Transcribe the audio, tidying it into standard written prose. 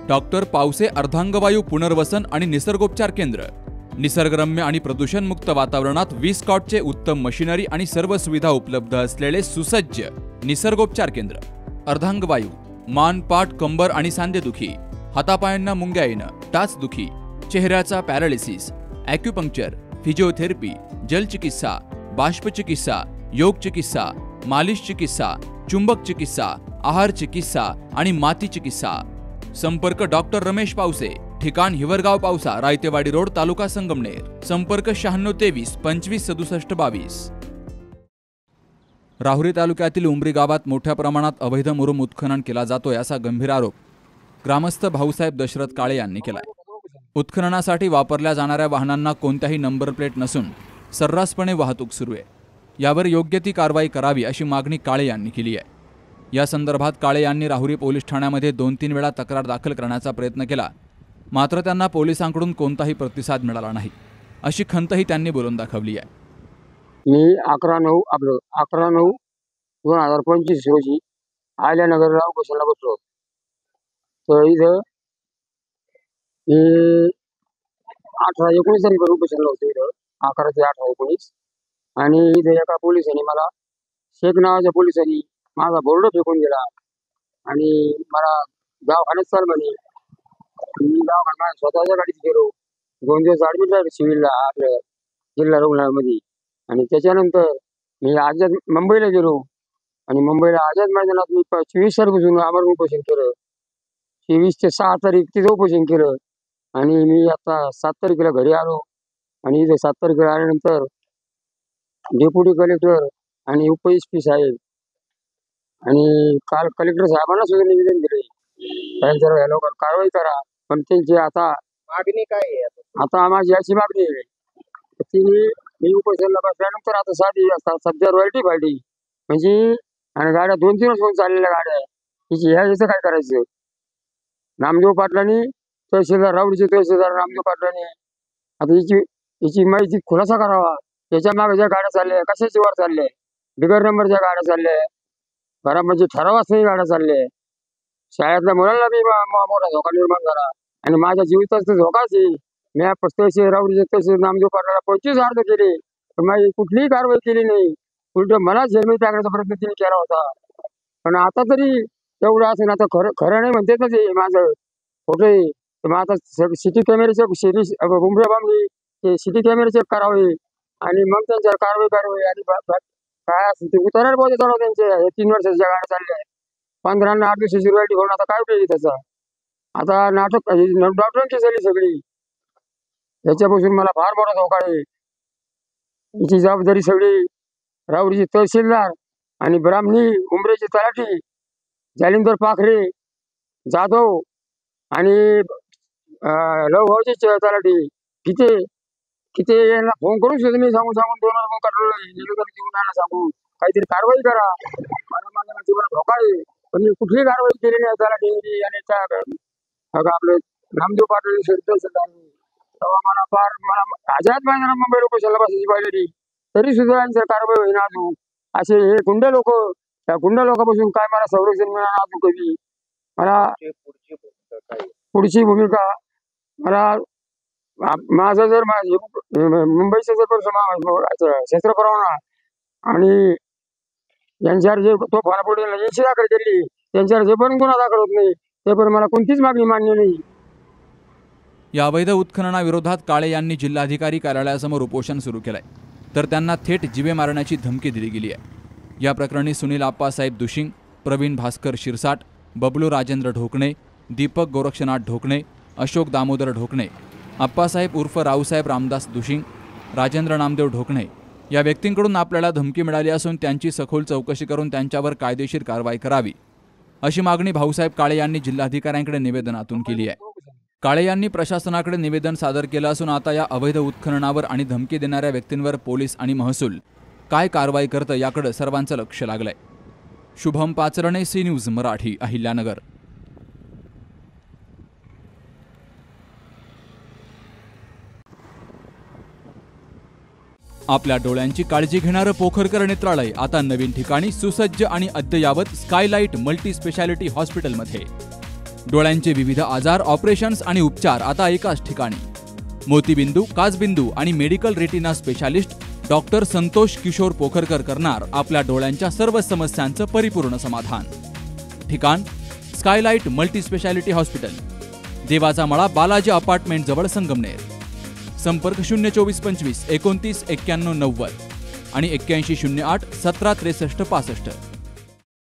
Doctor Pawase अर्धांगवायू पुनर्वसन आणि निसर्गोपचार केंद्र। निसर्गरम्य आणि प्रदूषणमुक्त वातावरणात 20 कॉटचे उत्तम मशिनरी आणि सर्व सुविधा उपलब्ध असलेले सुसज्ज निसर्गोपचार केंद्र। अर्धांगवायू, मान, पाठ, कंबर आणि सांधेदुखी, हातापायांना मुंग्या येणं, टाचदुखी, चेहऱ्याचा पॅरालिसिस, ॲक्युपंक्चर, फिजिओथेरपी, जलचिकित्सा, बाष्पचिकित्सा, योग चिकित्सा, मालिश चिकित्सा, चुंबक चिकित्सा, आहार चिकित्सा आणि माती चिकित्सा। संपर्क डॉक्टर रमेश पावसे, ठिकाण हिवरगाव पावसा, रायतेवाडी रोड, तालुका संगमनेर। संपर्क 9623 25 67 22। राहुरी तालुक्यातील उमरी गावात मोठ्या प्रमाणात अवैध मुरुम उत्खनन केला जातोय असा गंभीर आरोप ग्रामस्थ भाऊसाहेब दशरथ काळे यांनी केलाय। उत्खननासाठी वापरल्या जाणाऱ्या वाहनांना कोणत्याही नंबर प्लेट नसून सर्रासपणे वाहतूक सुरू आहे। यावर योग्य ती कारवाई करावी अशी मागणी काळे यांनी केली आहे। या संदर्भात काळे यांनी राहुरी पोलीस ठाण्यामध्ये 2-3 वेळा तक्रार दाखल करण्याचा प्रयत्न केला, मात्र त्यांना पोलिसांकडून कोणताही प्रतिसाद मिळाला नाही, अशी खंतही त्यांनी बोलून दाखवली आहे। मी 11/9/2025 रोजी आल्यानगरला उपोषणाला बसलो। तर इथं 18-19 तारखेला उपोषणाला होतो, इथं 11 ते 18-19। आणि इथे एका पोलिसांनी मला, शेख नावाच्या पोलिसांनी माझा बोर्ड फेकून गेला आणि मला दवाखान्यात चाल म्हणे। मी दवाखान्यात स्वतःच्या गाडीत गेलो, 2 दिवस ॲडमिट राहिलो सिव्हिलला, आपल्या जिल्हा रुग्णालयामध्ये। आणि त्याच्यानंतर मी आझाद मुंबईला गेलो आणि मुंबईला आझाद मैदानात मी 24 तारखेपासून आमरण उपोषण केलं। 23 ते 6 तारीख तिथं उपोषण केलं आणि मी आता 7 तारखेला घरी आलो। आणि इथे 7 तारखेला आल्यानंतर डेप्युटी कलेक्टर आणि उप SP साहेब आणि काल कलेक्टर साहेबांना सुद्धा निवेदन दिले, त्यांच्यावर या लवकर कारवाई करा। पण त्यांची आता मागणी काय आहे? आता माझी अशी मागणी आहे की मी उपोषणाला बसल्यानंतर आता सध्या रॉयल्टी पार्टी म्हणजे, आणि गाड्या 2-3 वर्ष चाललेल्या गाड्या आहे, ह्याचं काय करायचं? नामदेव पाटलांनी, तहसीलदार राऊरीचे तहसीलदार नामदेव पाटलांनी आता याची माहिती खुलासा करावा। याच्या मागे ज्या गाड्या चालल्या कशाची वर चालल्या, बिगर नंबरच्या गाड्या चालल्या, घरामध्ये ठरावाच नाही गाड्या चालल्या। शाळेतल्या मुलांना बी मोठा धोका निर्माण झाला आणि माझ्या जीविताचा धोकाच आहे। मी तहसील राऊरीचे तहसील नामदेव पाटलाला 25 अर्ज केले, पण माझी कुठलीही कारवाई केली नाही। उलट मला जन्मी टाकण्याचा प्रयत्न तिने केला होता। पण आता तरी एवढं असेल, आता खरं नाही म्हणते ना ते माझं खोटं आहे। मग आता सिटी कॅमेऱ्याचे बुमराबामनी ते सिटी कॅमेरे चेक करावे आणि मग त्यांच्यावर कारवाई करावी। आणि काय असेल ते उतारायला पाहिजे चढावं त्यांचे। 3 वर्षाच्या गाड्या चालल्या, 15 आणि 8 दिवसाची रॉयल्टी भरून आता काय उपयोग त्याचा? आता नाटक डॉक्टरांची झाली सगळी, याच्यापासून मला फार मोठा धोका आहे। याची जबाबदारी सगळी राऊरीचे तहसीलदार आणि ब्राह्मणी, उमरेचे तलाठी, जालिंदर पाखरे, जाधव आणि लवभाऊचे तलाठी किती यांना फोन करून सुद्धा मी सांगून 2 फोन काढलो, घेऊन आला सांगू काहीतरी कारवाई करा, मला माझ्या जीवनात धोका आहे। पण मी कुठलीही कारवाई केली नाही तलाठी आणि आपले नामदेव पाटील तेव्हा मला आझाद मैदानात मुंबई उपोषणाला बसायची पाहिजे, तरी सुद्धा यांचं कारवाई होईना अजून। असे हे गुंड लोक, त्या गुंड लोकांपासून काय मला संरक्षण मिळणार अजून कधी? मला पुढची भूमिका, मला माझं जर मुंबईचं जर क्षेत्र परवाना आणि यांच्यावर जे तो फारापुढे 80 दाखल केली, त्यांच्यावर जे पण गुन्हा दाखल होत नाही, ते पण मला कोणतीच मागणी मान्य नाही। या अवैध उत्खननाविरोधात काळे यांनी जिल्हाधिकारी कार्यालयासमोर उपोषण सुरू केलंय, तर त्यांना थेट जीवे मारण्याची धमकी दिली गेली आहे। या प्रकरणी सुनील आप्पासाहेब दुशिंग, प्रवीण भास्कर शिरसाट, बबलू राजेंद्र ढोकणे, दीपक गोरक्षनाथ ढोकणे, अशोक दामोदर ढोकणे, आप्पासाहेब उर्फ रावसाहेब रामदास दुशिंग, राजेंद्र नामदेव ढोकणे या व्यक्तींकडून आपल्याला धमकी मिळाली असून त्यांची सखोल चौकशी करून त्यांच्यावर कायदेशीर कारवाई करावी, अशी मागणी भाऊसाहेब काळे यांनी जिल्हाधिकाऱ्यांकडे निवेदनातून केली आहे। काळे यांनी प्रशासनाकडे निवेदन सादर केलं असून आता या अवैध उत्खननावर आणि धमकी देणाऱ्या व्यक्तींवर पोलीस आणि महसूल काय कारवाई करतं याकडे सर्वांचं लक्ष लागलंय। Shubham Pacharne, C news Marathi, Ahilyanagar. आपल्या डोळ्यांची काळजी घेणारं पोखरकर नेत्रालय आता नवीन ठिकाणी सुसज्ज आणि अद्ययावत स्कायलाइट मल्टी स्पेशालिटी हॉस्पिटलमध्ये। डोळ्यांचे विविध आजार, ऑपरेशन्स आणि उपचार आता एकाच ठिकाणी. मोतीबिंदू, काचबिंदू आणि medical retina specialist doctor Santosh Kishor Pokharkar करणार आपल्या डोळ्यांच्या सर्व समस्यांचं परिपूर्ण समाधान. ठिकाण स्कायलाइट मल्टी स्पेशालिटी हॉस्पिटल, देवाचा मळा, बालाजी अपार्टमेंट जवळ, संगमनेर. संपर्क 02425 29 91 90 आणि 8108 17 63 65.